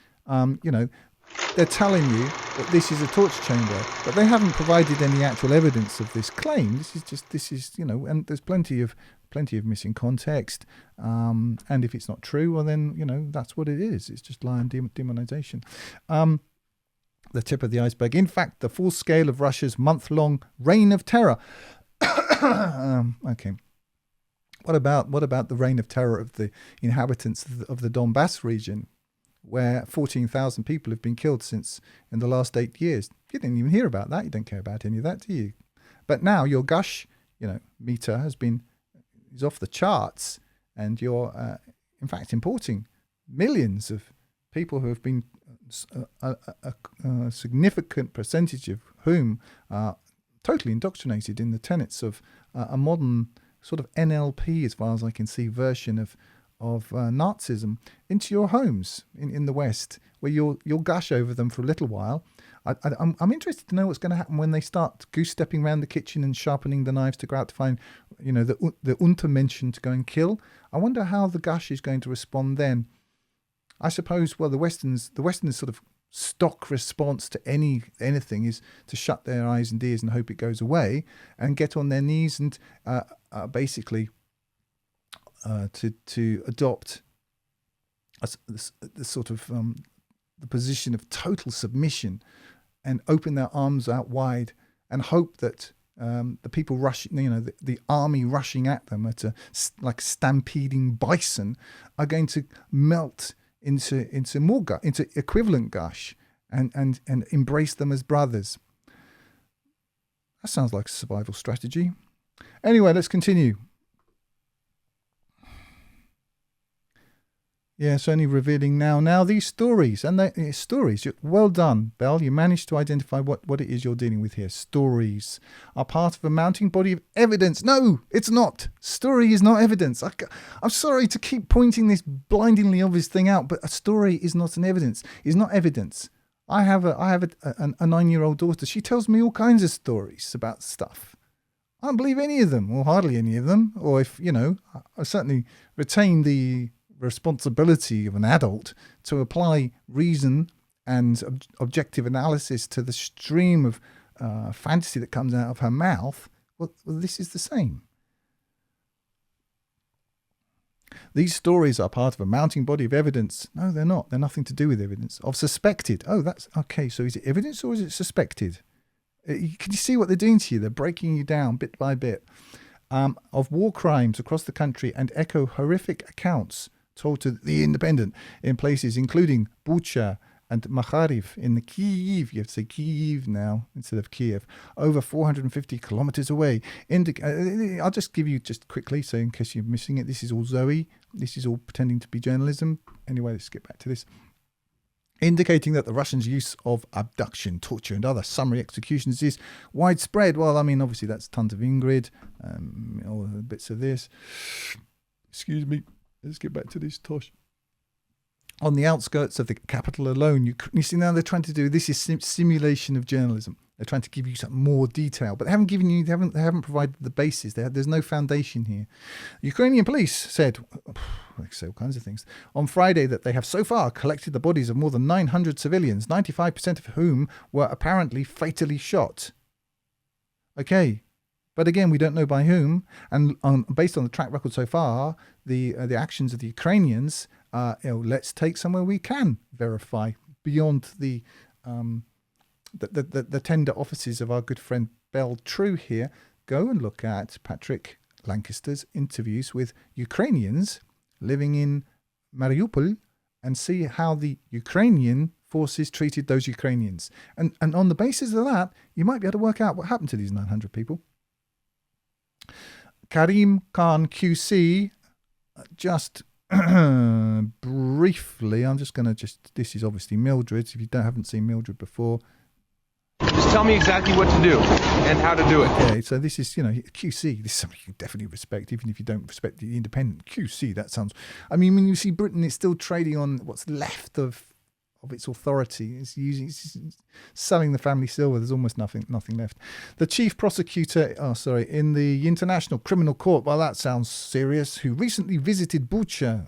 They're telling you that this is a torture chamber, but they haven't provided any actual evidence of this claim. This is and there's plenty of missing context. And if it's not true, well then that's what it is. It's just lie and demonization. The tip of the iceberg. In fact, the full scale of Russia's month-long reign of terror. Okay. What about the reign of terror of the inhabitants of the Donbass region, where 14,000 people have been killed in the last 8 years? You didn't even hear about that. You don't care about any of that, do you? But now your gush, meter is off the charts, and you're in fact importing millions of people who have been a significant percentage of whom are totally indoctrinated in the tenets of a modern sort of NLP, as far as I can see, version of Nazism into your homes in the West, where you'll gush over them for a little while. I'm interested to know what's going to happen when they start goose-stepping around the kitchen and sharpening the knives to go out to find, the Untermenschen to go and kill. I wonder how the gush is going to respond then. I suppose, well, the Westerners sort of stock response to anything is to shut their eyes and ears and hope it goes away, and get on their knees and basically to adopt the sort of the position of total submission, and open their arms out wide and hope that the people rushing, the army rushing at them like stampeding bison, are going to melt into equivalent gush and embrace them as brothers. That sounds like a survival strategy. Anyway, let's continue. Yes, only revealing now these stories, and stories. Well done, Belle. You managed to identify what it is you're dealing with here. Stories are part of a mounting body of evidence. No, it's not. Story is not evidence. I'm sorry to keep pointing this blindingly obvious thing out, but a story is not an evidence. Is not evidence. I have a 9-year-old daughter. She tells me all kinds of stories about stuff. I don't believe any of them, or hardly any of them. Or if I certainly retain the responsibility of an adult to apply reason and objective analysis to the stream of fantasy that comes out of her mouth. Well, this is the same. These stories are part of a mounting body of evidence. No, they're not. They're nothing to do with evidence. Of suspected. Oh, that's okay. So is it evidence or is it suspected? Can you see what they're doing to you? They're breaking you down bit by bit. Of war crimes across the country and echo horrific accounts told to The Independent in places including Bucha and Makariv in the Kyiv. You have to say Kyiv now instead of Kiev. Over 450 kilometers away. I'll just give you just quickly, so in case you're missing it, this is all Zoe. This is all pretending to be journalism. Anyway, let's get back to this. Indicating that the Russians' use of abduction, torture, and other summary executions is widespread. Well, I mean, obviously that's tons of Ingrid, all the bits of this. Excuse me. Let's get back to this, Tosh. On the outskirts of the capital alone, you see now they're trying to do this is simulation of journalism. They're trying to give you some more detail, but they haven't provided the basis. There's no foundation here. Ukrainian police said, they say all kinds of things, on Friday that they have so far collected the bodies of more than 900 civilians, 95% of whom were apparently fatally shot. Okay, but again, we don't know by whom, and based on the track record so far, the actions of the Ukrainians, let's take somewhere we can verify beyond the tender offices of our good friend Bell True here. Go and look at Patrick Lancaster's interviews with Ukrainians living in Mariupol and see how the Ukrainian forces treated those Ukrainians. And on the basis of that, you might be able to work out what happened to these 900 people. Karim Khan QC, just briefly, I'm just going to this is obviously Mildred. If you haven't seen Mildred before, Just tell me exactly what to do and how to do it. Okay, so this is, QC. This is something you definitely respect, even if you don't respect the Independent. QC, that sounds... I mean, when you see Britain, it's still trading on what's left of its authority. It's selling the family silver. There's almost nothing left. The chief prosecutor, in the International Criminal Court, well, that sounds serious, who recently visited Bucha.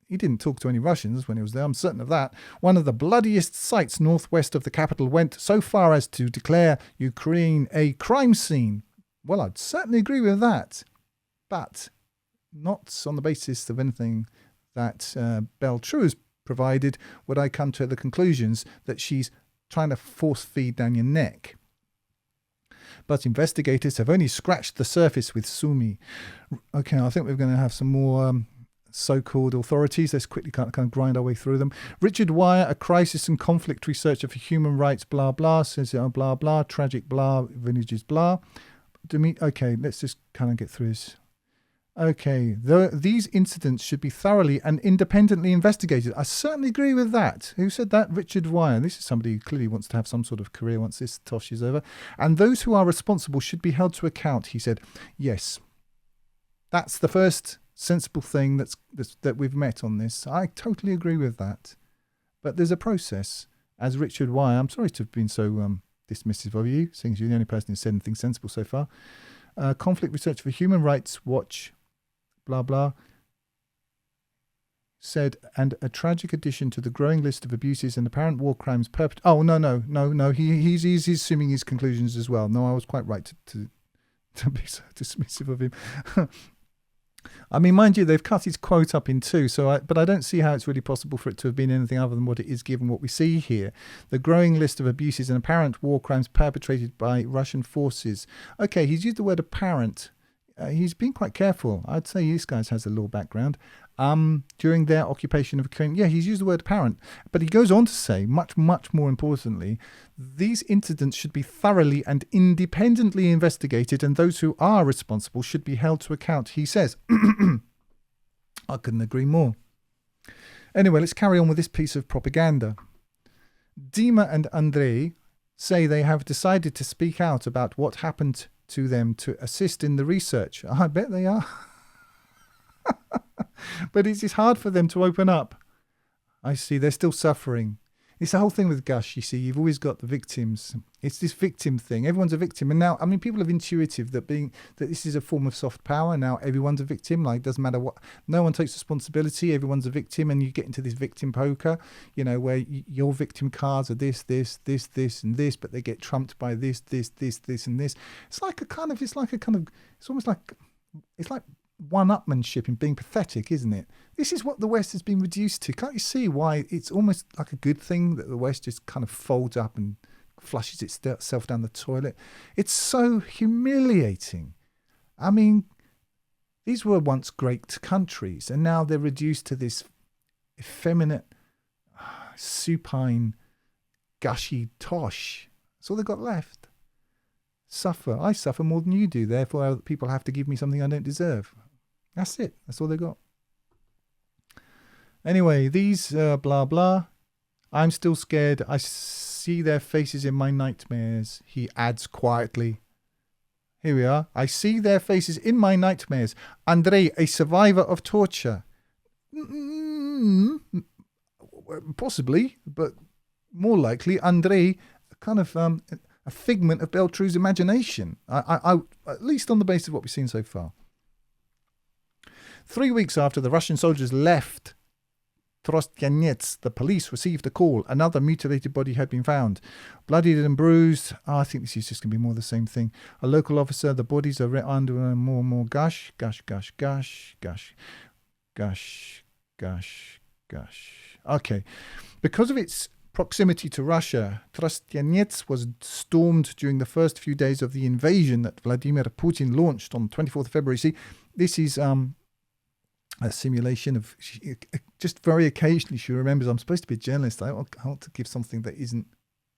He didn't talk to any Russians when he was there, I'm certain of that. One of the bloodiest sites northwest of the capital, went so far as to declare Ukraine a crime scene. Well, I'd certainly agree with that, but not on the basis of anything that Bell True has provided would I come to the conclusions that she's trying to force feed down your neck. But investigators have only scratched the surface with Sumi. Okay, I think we're going to have some more... so-called authorities. Let's quickly kind of grind our way through them. Richard Wire, a crisis and conflict researcher for human rights, blah, blah, says, blah, blah, tragic, blah, villages, blah. Okay, let's just kind of get through this. Okay, these incidents should be thoroughly and independently investigated. I certainly agree with that. Who said that? Richard Wire. This is somebody who clearly wants to have some sort of career once this tosh is over. And those who are responsible should be held to account, he said. Yes, that's the first sensible thing that we've met on this. I totally agree with that. But there's a process. As Richard Wire, I'm sorry to have been so dismissive of you, seeing as you're the only person who said anything sensible so far. Conflict researcher for Human Rights Watch, blah, blah, said, and a tragic addition to the growing list of abuses and apparent war crimes perpetrated. Oh, no. He's assuming his conclusions as well. No, I was quite right to be so dismissive of him. I mean, mind you, they've cut his quote up in two, but I don't see how it's really possible for it to have been anything other than what it is, given what we see here. The growing list of abuses and apparent war crimes perpetrated by Russian forces. Okay, he's used the word apparent. He's been quite careful. I'd say this guy has a law background. During their occupation of Ukraine. Yeah, he's used the word apparent. But he goes on to say, much, much more importantly, these incidents should be thoroughly and independently investigated, and those who are responsible should be held to account, he says. I couldn't agree more. Anyway, let's carry on with this piece of propaganda. Dima and Andrei say they have decided to speak out about what happened to them to assist in the research. I bet they are. But it's hard for them to open up. I see, they're still suffering. It's the whole thing with Gush, you see. You've always got the victims. It's this victim thing. Everyone's a victim. And now, I mean, people are intuitive that this is a form of soft power. Now everyone's a victim. Like, it doesn't matter what. No one takes responsibility. Everyone's a victim. And you get into this victim poker, where your victim cards are this, and this, but they get trumped by this, and this. It's like one-upmanship in being pathetic, isn't it? This is what the West has been reduced to. Can't you see why it's almost like a good thing that the West just kind of folds up and flushes itself down the toilet? It's so humiliating. I mean, these were once great countries, and now they're reduced to this effeminate, supine, gushy tosh. That's all they've got left. Suffer. I suffer more than you do. Therefore, other people have to give me something I don't deserve. That's it. That's all they got. Anyway, these blah blah. I'm still scared. I see their faces in my nightmares. He adds quietly. Here we are. I see their faces in my nightmares. Andrei, a survivor of torture. Possibly, but more likely, Andrei, kind of a figment of Beltru's imagination. I at least on the basis of what we've seen so far. 3 weeks after the Russian soldiers left Trostyanets, the police received a call. Another mutilated body had been found. Bloodied and bruised. I think this is just going to be more the same thing. A local officer, the bodies are under more and more gush. Okay. Because of its proximity to Russia, Trostyanets was stormed during the first few days of the invasion that Vladimir Putin launched on 24th of February. See, this is a simulation of, just very occasionally she remembers, I'm supposed to be a journalist. I want to give something that isn't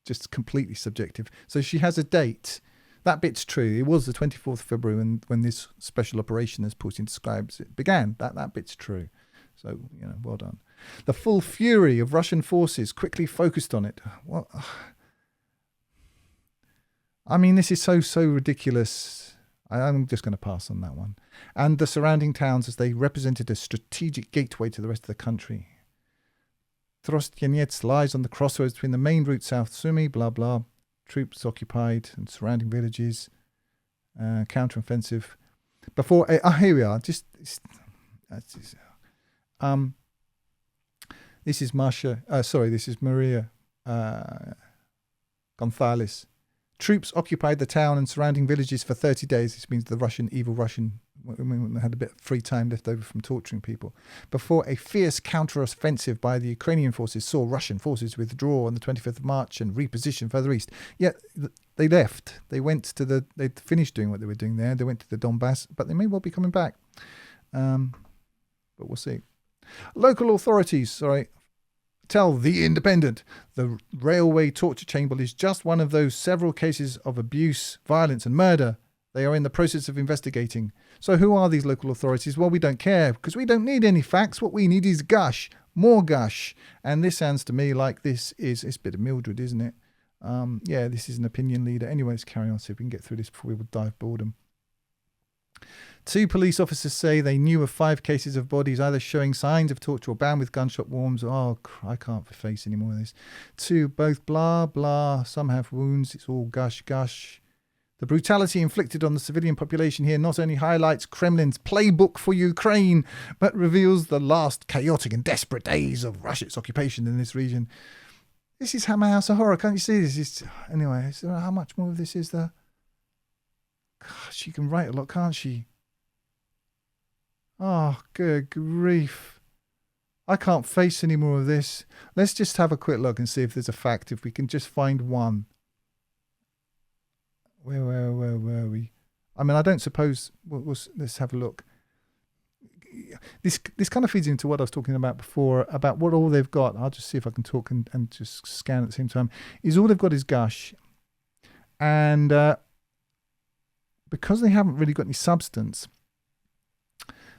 just completely subjective. So she has a date. That bit's true. It was the 24th of February when this special operation, as Putin describes it, began. That bit's true. So, well done. The full fury of Russian forces quickly focused on it. Well, I mean, this is so ridiculous. I'm just going to pass on that one. And the surrounding towns, as they represented a strategic gateway to the rest of the country. Trostyanets lies on the crossroads between the main route South Sumy, blah, blah. Troops occupied and surrounding villages. Counteroffensive. Before, here we are. This is Maria Gonzalez. Troops occupied the town and surrounding villages for 30 days. This means the evil Russian had a bit of free time left over from torturing people. Before a fierce counter-offensive by the Ukrainian forces saw Russian forces withdraw on the 25th of March and reposition further east. Yet they left. They'd finished doing what they were doing there. They went to the Donbass, but they may well be coming back. But we'll see. Local authorities, tell The Independent the railway torture chamber is just one of those several cases of abuse, violence and murder they are in the process of investigating. So who are these local authorities? Well, we don't care because we don't need any facts. What we need is gush, more gush. And this sounds to me like it's a bit of Mildred, isn't it? This is an opinion leader. Anyway, let's carry on, see if we can get through this before we will die of boredom. 2 police officers say they knew of 5 cases of bodies either showing signs of torture or bound with gunshot wounds. Oh, I can't face any more of this. 2, both blah, blah. Some have wounds. It's all gush. The brutality inflicted on the civilian population here not only highlights Kremlin's playbook for Ukraine, but reveals the last chaotic and desperate days of Russia's occupation in this region. This is Hammer House of Horror. Can't you see this? Anyway, so how much more of this is there? God, she can write a lot, can't she? Oh, good grief. I can't face any more of this. Let's just have a quick look and see if there's a fact, if we can just find one. Where were we? I mean, I don't suppose... let's have a look. This kind of feeds into what I was talking about before, about what all they've got. I'll just see if I can talk and just scan at the same time. All they've got is gush. And because they haven't really got any substance...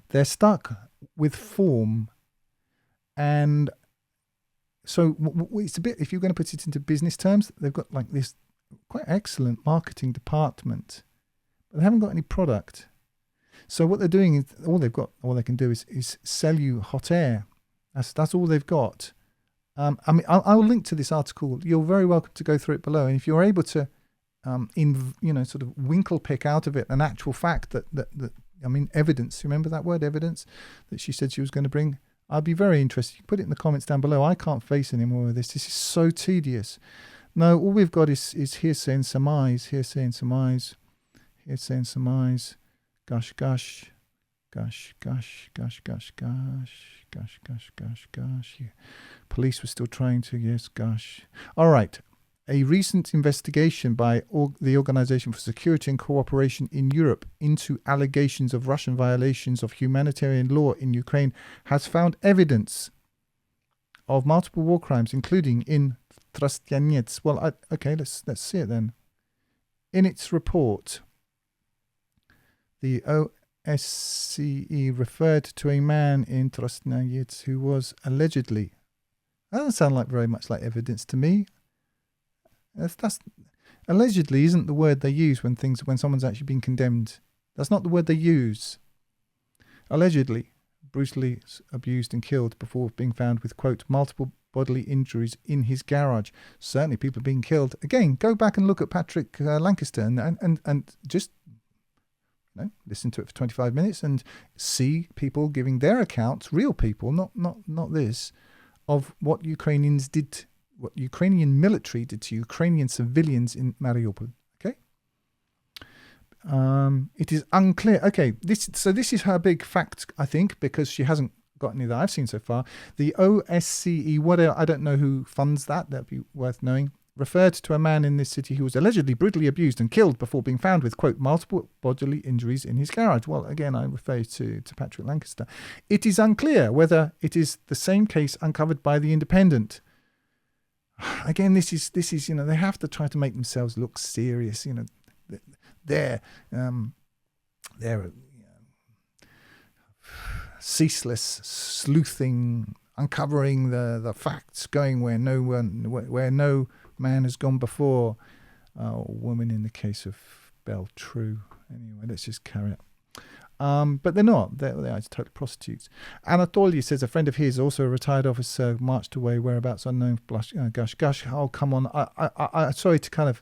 they're stuck with form, and so it's a bit, if you're going to put it into business terms, they've got like this quite excellent marketing department, but they haven't got any product. So what they're doing is all they can do is sell you hot air. That's all they've got. I mean, I'll link to this article. You're very welcome to go through it below, and if you're able to, sort of winkle pick out of it an actual fact that evidence. Remember that word, evidence, that she said she was going to bring? I'd be very interested. You can put it in the comments down below. I can't face any more of this. This is so tedious. No, all we've got is hearsay and surmise. Gush. Gosh. Yeah. Police were still trying to, yes, gosh. All right. A recent investigation by the Organization for Security and Cooperation in Europe into allegations of Russian violations of humanitarian law in Ukraine has found evidence of multiple war crimes, including in Trostyanets. Well, okay, let's see it then. In its report, the OSCE referred to a man in Trostyanets who was allegedly. That doesn't sound like very much like evidence to me. That's allegedly isn't the word they use when someone's actually been condemned. That's not the word they use. Allegedly brutally abused and killed before being found with, quote, multiple bodily injuries in his garage. Certainly people are being killed. Again, go back and look at Patrick Lancaster and just listen to it for 25 minutes and see people giving their accounts, real people, not this, of what Ukrainians did. What Ukrainian military did to Ukrainian civilians in Mariupol. Okay, it is unclear. Okay, this is her big fact, I think, because she hasn't got any that I've seen so far. The OSCE, I don't know who funds that. That'd be worth knowing. Referred to a man in this city who was allegedly brutally abused and killed before being found with, quote, multiple bodily injuries in his garage. Well, again, I refer to Patrick Lancaster. It is unclear whether it is the same case uncovered by The Independent. Again, this is they have to try to make themselves look serious. They're ceaseless sleuthing, uncovering the facts, going where no man has gone before. Woman in the case of Belle True. Anyway, let's just carry on. But they're not. They are total prostitutes. Anatoly says a friend of his, also a retired officer, marched away, whereabouts unknown. Gosh. Oh, come on. I'm sorry to kind of.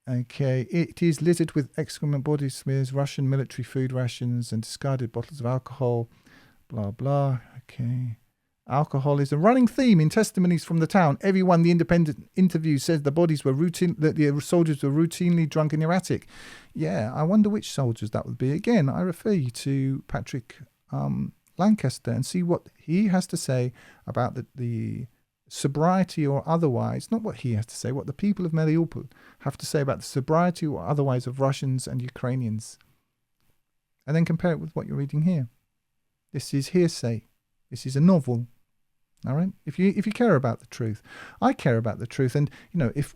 Okay, it is littered with excrement, body smears, Russian military food rations, and discarded bottles of alcohol. Blah blah. Okay. Alcohol is a running theme in testimonies from the town. Everyone The Independent interviews says the soldiers were routinely drunk and erratic. Yeah, I wonder which soldiers that would be. Again, I refer you to Patrick Lancaster and see what he has to say about the sobriety or otherwise, not what he has to say, what the people of Mariupol have to say about the sobriety or otherwise of Russians and Ukrainians. And then compare it with what you're reading here. This is hearsay. This is a novel. All right. If you care about the truth, I care about the truth, and if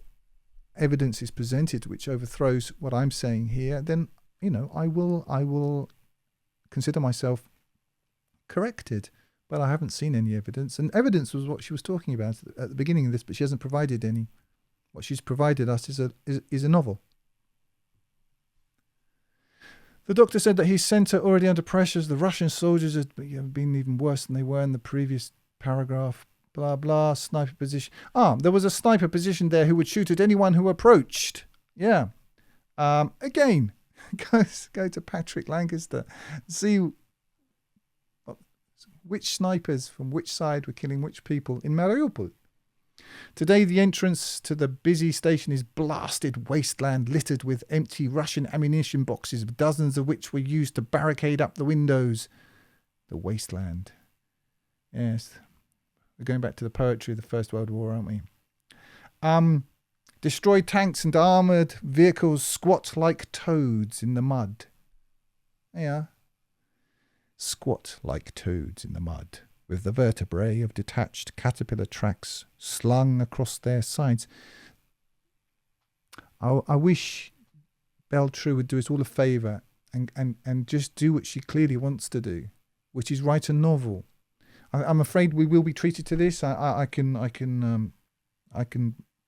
evidence is presented which overthrows what I'm saying here, then I will consider myself corrected. But I haven't seen any evidence, and evidence was what she was talking about at the beginning of this, but she hasn't provided any. What she's provided us is a novel. The doctor said that his centre already under pressure. The Russian soldiers have been even worse than they were in the previous paragraph. Blah, blah, sniper position. There was a sniper position there who would shoot at anyone who approached. Yeah. Again, go to Patrick Lancaster. See which snipers from which side were killing which people in Mariupol. Today, the entrance to the busy station is blasted wasteland littered with empty Russian ammunition boxes, dozens of which were used to barricade up the windows. The wasteland. Yes. We're going back to the poetry of the First World War, aren't we? Destroyed tanks and armoured vehicles squat like toads in the mud. Yeah. Squat like toads in the mud, with the vertebrae of detached caterpillar tracks slung across their sides. I wish Belle True would do us all a favour and just do what she clearly wants to do, which is write a novel. I'm afraid we will be treated to this. I can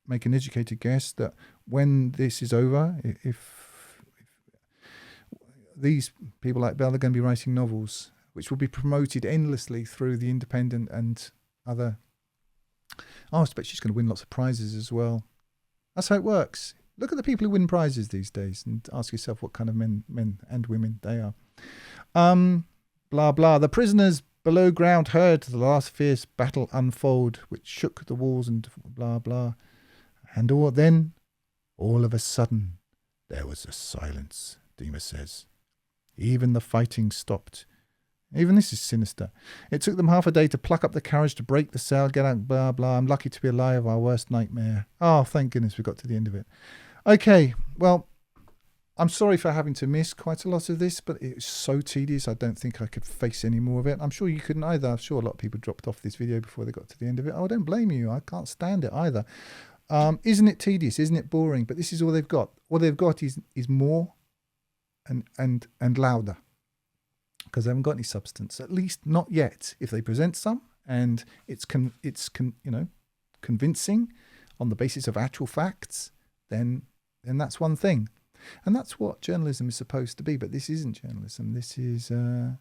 make an educated guess that when this is over, if these people like Belle are going to be writing novels, which will be promoted endlessly through The Independent and other. I expect she's going to win lots of prizes as well. That's how it works. Look at the people who win prizes these days and ask yourself what kind of men and women they are. Blah, blah. The prisoners below ground heard the last fierce battle unfold, which shook the walls and blah, blah. And then, all of a sudden, there was a silence, Dima says. Even the fighting stopped. Even this is sinister. It took them half a day to pluck up the courage to break the cell, get out, blah, blah. I'm lucky to be alive, our worst nightmare. Oh, thank goodness we got to the end of it. Okay, well, I'm sorry for having to miss quite a lot of this, but it's so tedious. I don't think I could face any more of it. I'm sure you couldn't either. I'm sure a lot of people dropped off this video before they got to the end of it. Oh, I don't blame you. I can't stand it either. Isn't it tedious? Isn't it boring? But this is all they've got. All they've got is more and louder, because they haven't got any substance. At least not yet. If they present some and it's convincing on the basis of actual facts, then that's one thing. And that's what journalism is supposed to be, but this isn't journalism. This is a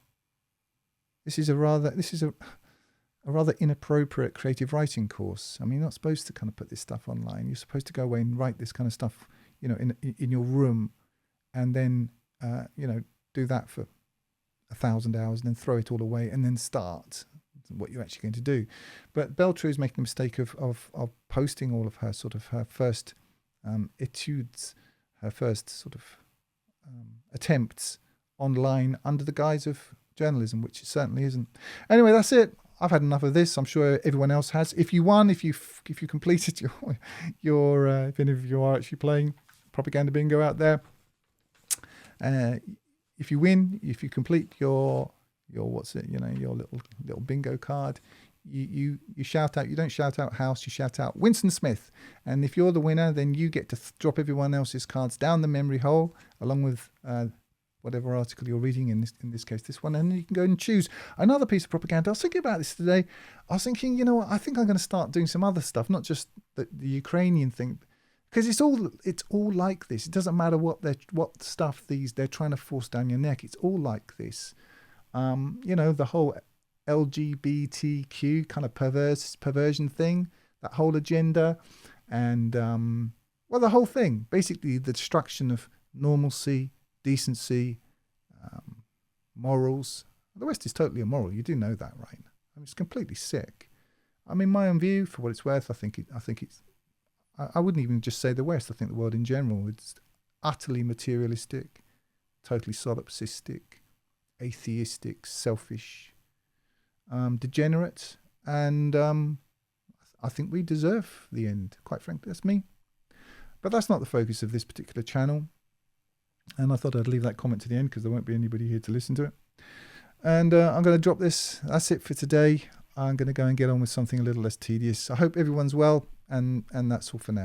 rather inappropriate creative writing course. I mean, you're not supposed to kind of put this stuff online. You're supposed to go away and write this kind of stuff, in your room, and then do that for 1,000 hours, and then throw it all away, and then start what you're actually going to do. But Beltrou is making the mistake of posting all of her her first etudes. Her first attempts online under the guise of journalism, which it certainly isn't. Anyway, that's it. I've had enough of this. I'm sure everyone else has. If you won, if you completed your if any of you are actually playing propaganda bingo out there, if you win, if you complete your your little bingo card, you shout out. You don't shout out House, you shout out Winston Smith. And if you're the winner, then you get to drop everyone else's cards down the memory hole, along with whatever article you're reading, in this case this one, and you can go and choose another piece of propaganda. I was thinking about this today. I was thinking, I think I'm going to start doing some other stuff, not just the Ukrainian thing, because it's all like this. It doesn't matter what stuff they're trying to force down your neck. It's all like this. The whole LGBTQ kind of perversion thing, that whole agenda, and the whole thing, basically the destruction of normalcy, decency, morals. The West is totally immoral. You do know that, right? I mean, it's completely sick. I mean, my own view, for what it's worth, I think it's. I wouldn't even just say the West. I think the world in general, it's utterly materialistic, totally solipsistic, atheistic, selfish, degenerate, and I think we deserve the end, quite frankly. That's me. But that's not the focus of this particular channel, and I thought I'd leave that comment to the end because there won't be anybody here to listen to it. And I'm going to drop this. That's it for today. I'm going to go and get on with something a little less tedious. I hope everyone's well, and that's all for now.